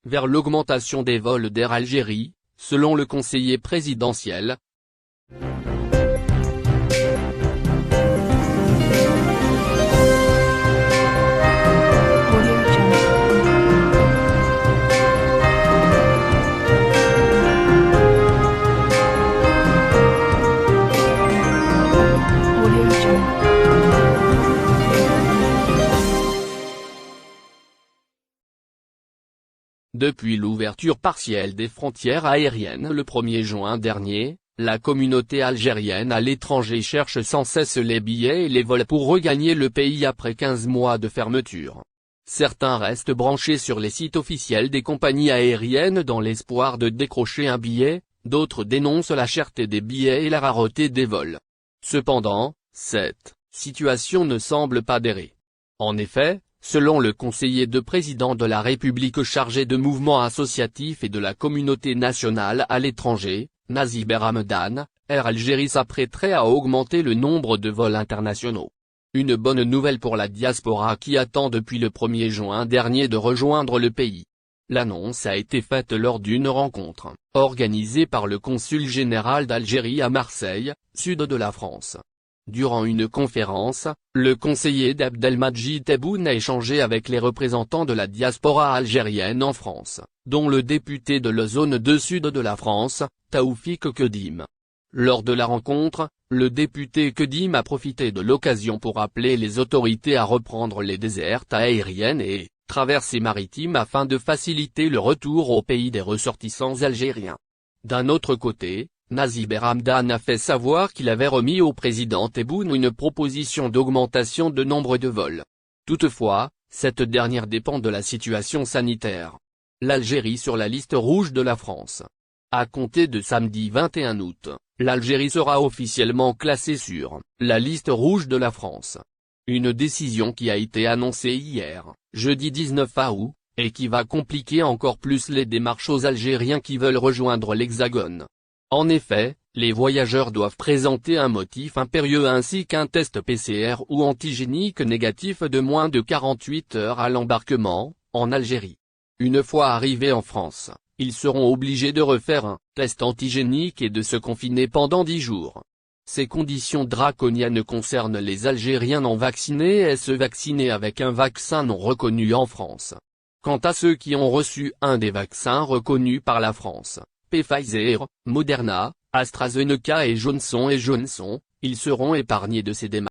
vers l'augmentation des vols d'Air Algérie, selon le conseiller présidentiel. Depuis l'ouverture partielle des frontières aériennes le 1er juin dernier, la communauté algérienne à l'étranger cherche sans cesse les billets et les vols pour regagner le pays après 15 mois de fermeture. Certains restent branchés sur les sites officiels des compagnies aériennes dans l'espoir de décrocher un billet, d'autres dénoncent la cherté des billets et la rareté des vols. Cependant, cette situation ne semble pas d'errer. En effet, selon le conseiller de président de la République chargé de mouvements associatifs et de la communauté nationale à l'étranger, Nazib Hamdan, Air Algérie s'apprêterait à augmenter le nombre de vols internationaux. Une bonne nouvelle pour la diaspora qui attend depuis le 1er juin dernier de rejoindre le pays. L'annonce a été faite lors d'une rencontre, organisée par le consul général d'Algérie à Marseille, sud de la France. Durant une conférence, le conseiller d'Abdelmadjid Tebboune a échangé avec les représentants de la diaspora algérienne en France, dont le député de la zone 2 sud de la France, Taoufik Kedim. Lors de la rencontre, le député Kedim a profité de l'occasion pour appeler les autorités à reprendre les dessertes aériennes et traversées maritimes afin de faciliter le retour au pays des ressortissants algériens. D'un autre côté, Nazib Hamdan a fait savoir qu'il avait remis au président Tebboune une proposition d'augmentation de nombre de vols. Toutefois, cette dernière dépend de la situation sanitaire. L'Algérie sur la liste rouge de la France. À compter de samedi 21 août, l'Algérie sera officiellement classée sur la liste rouge de la France. Une décision qui a été annoncée hier, jeudi 19 août, et qui va compliquer encore plus les démarches aux Algériens qui veulent rejoindre l'Hexagone. En effet, les voyageurs doivent présenter un motif impérieux ainsi qu'un test PCR ou antigénique négatif de moins de 48 heures à l'embarquement, en Algérie. Une fois arrivés en France, ils seront obligés de refaire un test antigénique et de se confiner pendant 10 jours. Ces conditions draconiennes concernent les Algériens non vaccinés et ceux vaccinés avec un vaccin non reconnu en France. Quant à ceux qui ont reçu un des vaccins reconnus par la France, Pfizer, Moderna, AstraZeneca et Johnson & Johnson, ils seront épargnés de ces démarches.